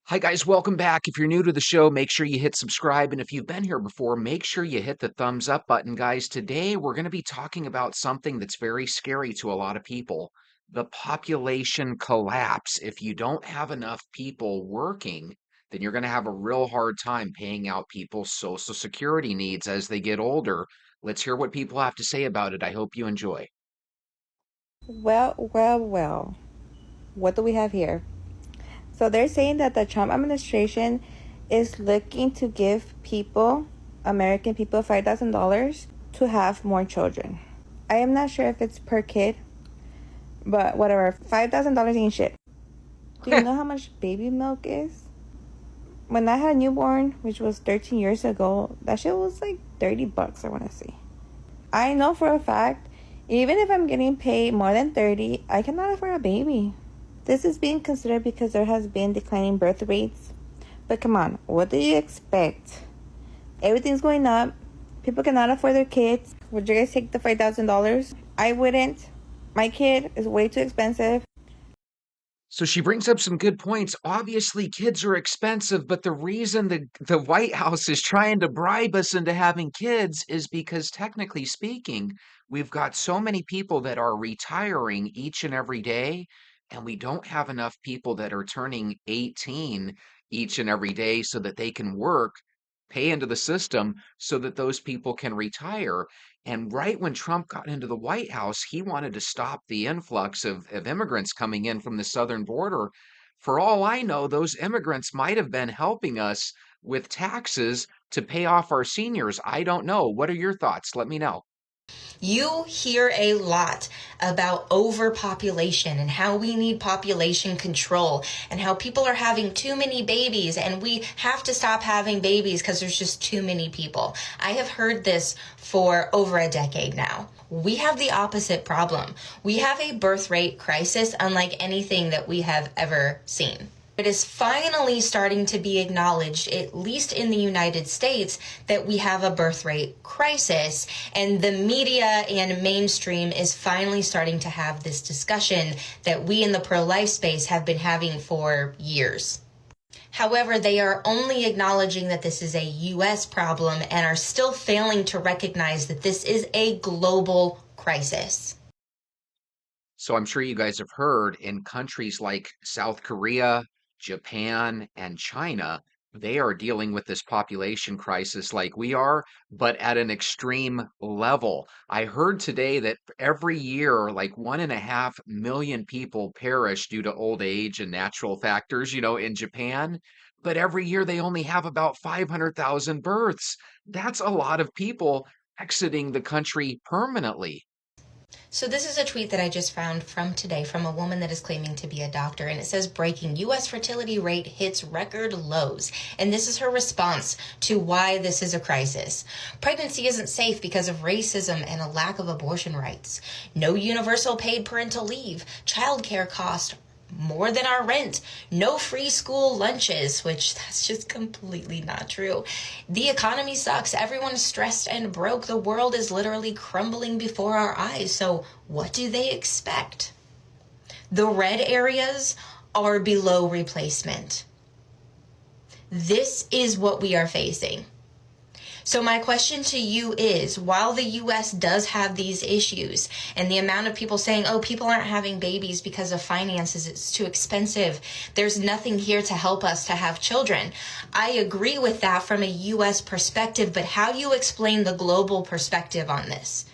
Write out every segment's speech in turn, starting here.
Hi, guys. Welcome back. If you're new to the show, make sure you hit subscribe. And if you've been here before, make sure you hit the thumbs up button, guys. Today, we're going to be talking about something that's very scary to a lot of people, the population collapse. If you don't have enough people working, then you're going to have a real hard time paying out people's Social Security needs as they get older. Let's hear what people have to say about it. I hope you enjoy. Well. What do we have here? So they're saying that the Trump administration is looking to give people, American people, $5,000 to have more children. I am not sure if it's per kid, but whatever. $5,000 ain't shit. Do you know how much baby milk is? When I had a newborn, which was 13 years ago, that shit was like $30, I want to say. I know for a fact, even if I'm getting paid more than 30, I cannot afford a baby. This is being considered because there has been declining birth rates. But come on, what do you expect? Everything's going up. People cannot afford their kids. Would you guys take the $5,000? I wouldn't. My kid is way too expensive. So she brings up some good points. Obviously, kids are expensive, but the reason the White House is trying to bribe us into having kids is because, technically speaking, we've got so many people that are retiring each and every day, and we don't have enough people that are turning 18 each and every day so that they can work, pay into the system so that those people can retire. And right when Trump got into the White House, he wanted to stop the influx of immigrants coming in from the southern border. For all I know, those immigrants might have been helping us with taxes to pay off our seniors. I don't know. What are your thoughts? Let me know. You hear a lot about overpopulation and how we need population control and how people are having too many babies and we have to stop having babies because there's just too many people. I have heard this for over a decade now. We have the opposite problem. We have a birth rate crisis unlike anything that we have ever seen. It is finally starting to be acknowledged, at least in the United States, that we have a birth rate crisis. And the media and mainstream is finally starting to have this discussion that we in the pro-life space have been having for years. However, they are only acknowledging that this is a U.S. problem and are still failing to recognize that this is a global crisis. So I'm sure you guys have heard in countries like South Korea, Japan, and China, they are dealing with this population crisis like we are, but at an extreme level. I heard today that every year, like 1.5 million people perish due to old age and natural factors, in Japan. But every year they only have about 500,000 births. That's a lot of people exiting the country permanently. So this is a tweet that I just found from today from a woman that is claiming to be a doctor, and it says breaking US fertility rate hits record lows. And this is her response to why this is a crisis. Pregnancy isn't safe because of racism and a lack of abortion rights. No universal paid parental leave. Childcare costs more than our rent, no free school lunches, which that's just completely not true. The economy sucks. Everyone's stressed and broke. The world is literally crumbling before our eyes. So what do they expect? The red areas are below replacement. This is what we are facing. So my question to you is, while the U.S. does have these issues and the amount of people saying, oh, people aren't having babies because of finances, it's too expensive, there's nothing here to help us to have children. I agree with that from a U.S. perspective, but how do you explain the global perspective on this?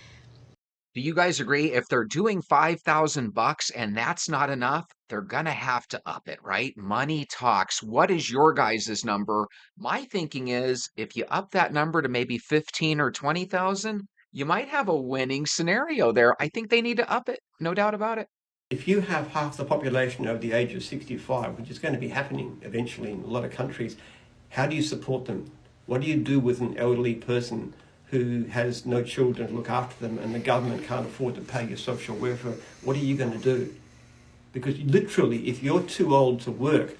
Do you guys agree if they're doing 5,000 bucks and that's not enough, they're gonna have to up it, right? Money talks. What is your guys' number? My thinking is if you up that number to maybe 15 or 20,000, you might have a winning scenario there. I think they need to up it, no doubt about it. If you have half the population over the age of 65, which is going to be happening eventually in a lot of countries, how do you support them? What do you do with an elderly person who has no children to look after them and the government can't afford to pay your social welfare? What are you going to do? Because literally, if you're too old to work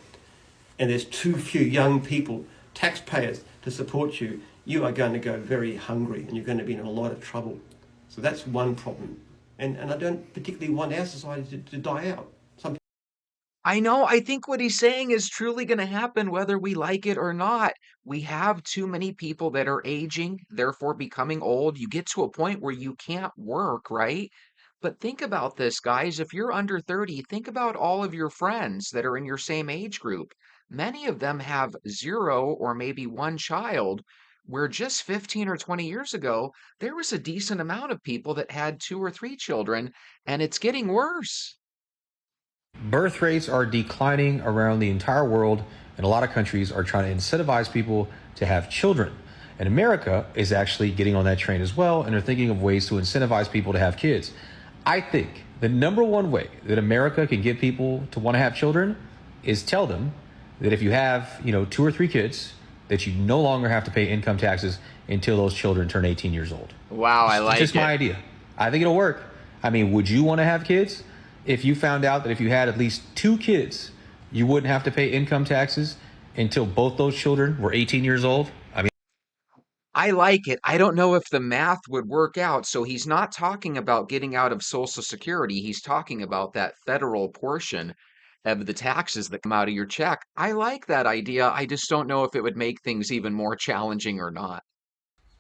and there's too few young people, taxpayers, to support you, you are going to go very hungry and you're going to be in a lot of trouble. So that's one problem. And I don't particularly want our society to die out. I know. I think what he's saying is truly going to happen whether we like it or not. We have too many people that are aging, therefore becoming old. You get to a point where you can't work, right? But think about this, guys. If you're under 30, think about all of your friends that are in your same age group. Many of them have zero or maybe one child, where just 15 or 20 years ago, there was a decent amount of people that had two or three children, and it's getting worse. Birth rates are declining around the entire world, and a lot of countries are trying to incentivize people to have children. And America is actually getting on that train as well, and they're thinking of ways to incentivize people to have kids. I think the number one way that America can get people to want to have children is tell them that if you have, two or three kids, that you no longer have to pay income taxes until those children turn 18 years old. Wow, I like It's just it. my idea. I think it'll work. I mean, would you want to have kids if you found out that if you had at least two kids, you wouldn't have to pay income taxes until both those children were 18 years old? I mean, I like it. I don't know if the math would work out. So he's not talking about getting out of Social Security. He's talking about that federal portion of the taxes that come out of your check. I like that idea. I just don't know if it would make things even more challenging or not.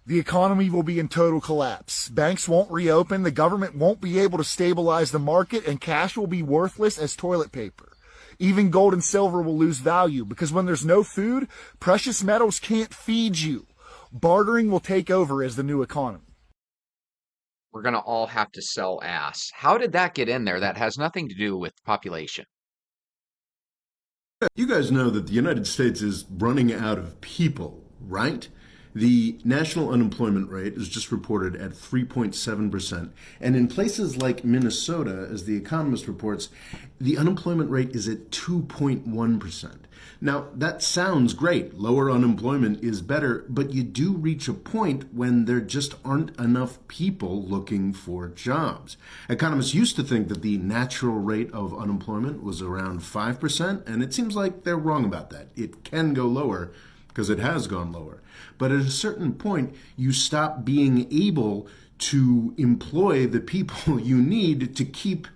The economy will be in total collapse. Banks won't reopen, the government won't be able to stabilize the market, and cash will be worthless as toilet paper. Even gold and silver will lose value because when there's no food, precious metals can't feed you. Bartering will take over as the new economy. We're going to all have to sell ass. How did that get in there? That has nothing to do with population. You guys know that the United States is running out of people, right? The national unemployment rate is just reported at 3.7%. And in places like Minnesota, as The Economist reports, the unemployment rate is at 2.1%. Now, that sounds great. Lower unemployment is better, but you do reach a point when there just aren't enough people looking for jobs. Economists used to think that the natural rate of unemployment was around 5%, and it seems like they're wrong about that. It can go lower because it has gone lower. But at a certain point, you stop being able to employ the people you need to keep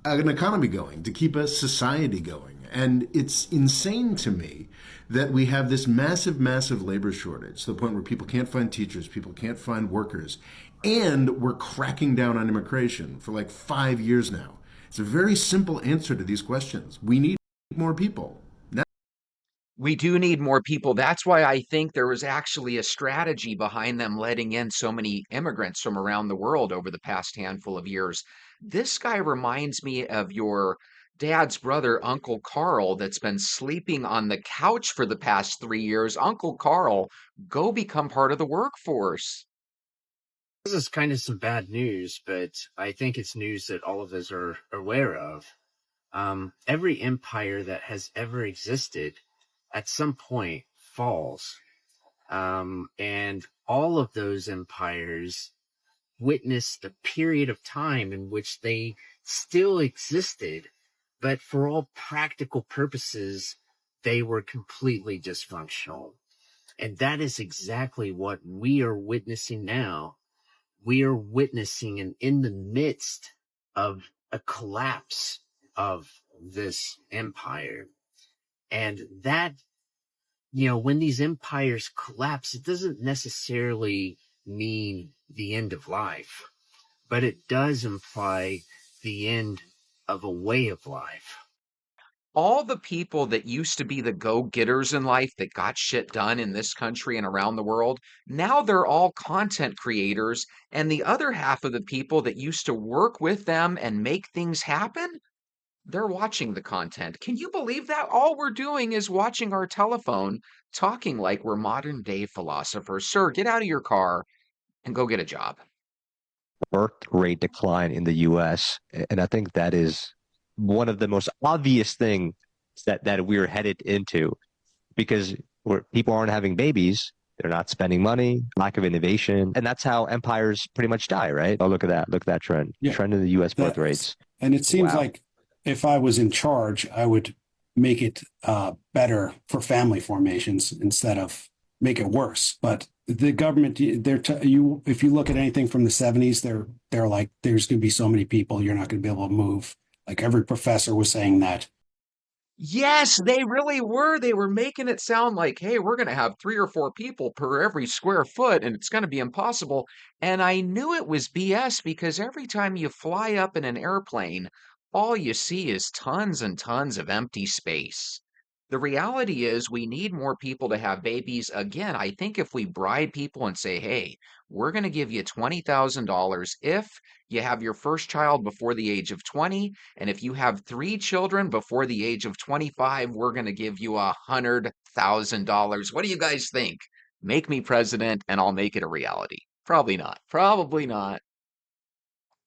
an economy going, to keep a society going. And it's insane to me that we have this massive, massive labor shortage to the point where people can't find teachers, people can't find workers, and we're cracking down on immigration for like 5 years now. It's a very simple answer to these questions. We need more people. We do need more people. That's why I think there was actually a strategy behind them letting in so many immigrants from around the world over the past handful of years. This guy reminds me of your dad's brother, Uncle Carl, that's been sleeping on the couch for the past 3 years. Uncle Carl, go become part of the workforce. This is kind of some bad news, but I think it's news that all of us are aware of. Every empire that has ever existed at some point falls. And all of those empires witnessed a period of time in which they still existed, but for all practical purposes, they were completely dysfunctional. And that is exactly what we are witnessing now. We are witnessing and in the midst of a collapse of this empire. And that, when these empires collapse, it doesn't necessarily mean the end of life, but it does imply the end of a way of life. All the people that used to be the go-getters in life that got shit done in this country and around the world, now they're all content creators, and the other half of the people that used to work with them and make things happen, they're watching the content. Can you believe that? All we're doing is watching our telephone, talking like we're modern day philosophers. Sir, get out of your car and go get a job. Birth rate decline in the US. And I think that is one of the most obvious things that we're headed into because people aren't having babies. They're not spending money, lack of innovation. And that's how empires pretty much die, right? Oh, look at that. Look at that trend. Yeah, Trend in the US birth rates. And it seems Wow. like if I was in charge, I would make it better for family formations instead of make it worse. But the government, if you look at anything from the 70s, they're like, there's going to be so many people, you're not going to be able to move. Like every professor was saying that. Yes, they really were. They were making it sound like, hey, we're going to have 3 or 4 people per every square foot, and it's going to be impossible. And I knew it was BS because every time you fly up in an airplane, all you see is tons and tons of empty space. The reality is, we need more people to have babies. Again, I think if we bribe people and say, hey, we're going to give you $20,000 if you have your first child before the age of 20, and if you have 3 children before the age of 25, we're going to give you $100,000. What do you guys think? Make me president and I'll make it a reality. Probably not. Probably not.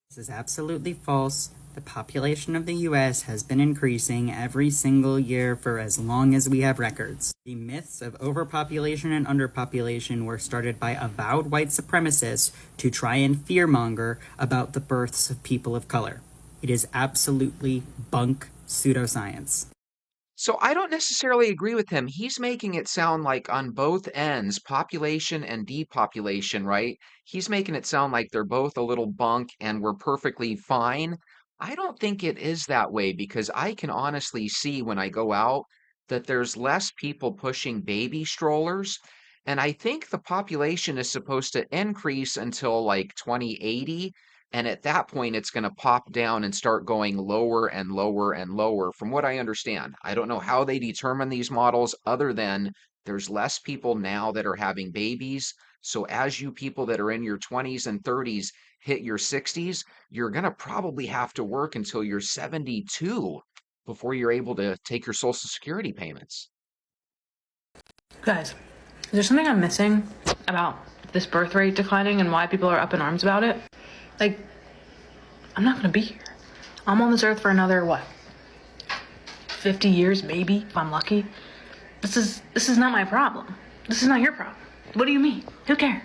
This is absolutely false. The population of the US has been increasing every single year for as long as we have records. The myths of overpopulation and underpopulation were started by avowed white supremacists to try and fearmonger about the births of people of color. It is absolutely bunk pseudoscience. So I don't necessarily agree with him. He's making it sound like on both ends, population and depopulation, right? He's making it sound like they're both a little bunk and we're perfectly fine. I don't think it is that way because I can honestly see when I go out that there's less people pushing baby strollers. And I think the population is supposed to increase until like 2080. And at that point, it's going to pop down and start going lower and lower and lower, from what I understand. I don't know how they determine these models other than there's less people now that are having babies. So as you people that are in your 20s and 30s hit your 60s, you're going to probably have to work until you're 72 before you're able to take your Social Security payments. Guys, is there something I'm missing about this birth rate declining and why people are up in arms about it? Like, I'm not gonna be here. I'm on this earth for another, what, 50 years maybe, if I'm lucky? This is not my problem. This is not your problem. What do you mean? Who cares?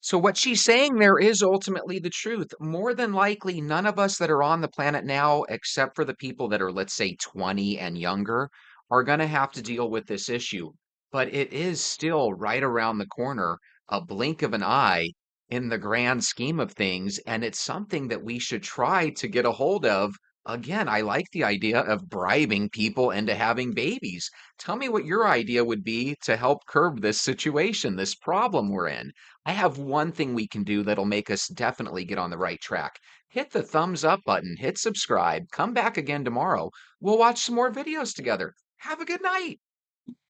So what she's saying there is ultimately the truth. More than likely, none of us that are on the planet now, except for the people that are, let's say, 20 and younger, are going to have to deal with this issue. But it is still right around the corner, a blink of an eye in the grand scheme of things, and it's something that we should try to get a hold of. Again, I like the idea of bribing people into having babies. Tell me what your idea would be to help curb this situation, this problem we're in. I have one thing we can do that'll make us definitely get on the right track. Hit the thumbs up button, hit subscribe, come back again tomorrow. We'll watch some more videos together. Have a good night.